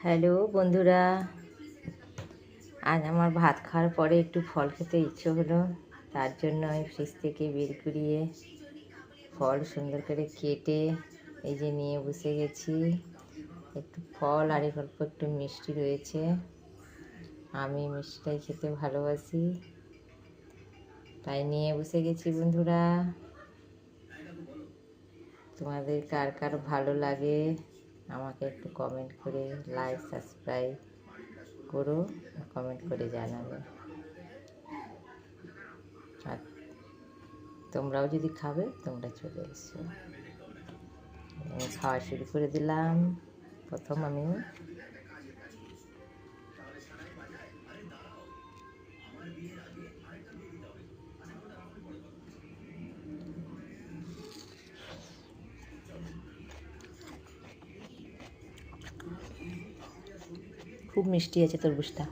Hello বন্ধুরা, আজ আমার ভাত খাওয়ার পরে একটু ফল খেতে ইচ্ছে হলো। তার জন্য আমি ফ্রিজ থেকে বের করিয়ে ফল সুন্দর করে কেটে এই যে নিয়ে বসে গেছি। একটু ফল আর অল্প একটু মিষ্টি রয়েছে। আমি মিষ্টিটাই খেতে ভালোবাসি, তাই নিয়ে বসে গেছি বন্ধুরা। তোমাদের কার কার ভালো লাগে আমাকে একটু কমেন্ট করে লাইক সাবস্ক্রাইব করো, কমেন্ট করে জানাবে। আর তোমরাও যদি খাবে তোমরা চলে এসো। আমি খাওয়া শুরু করে দিলাম। প্রথম আমি খুব মিষ্টি আছে তরমুজটা।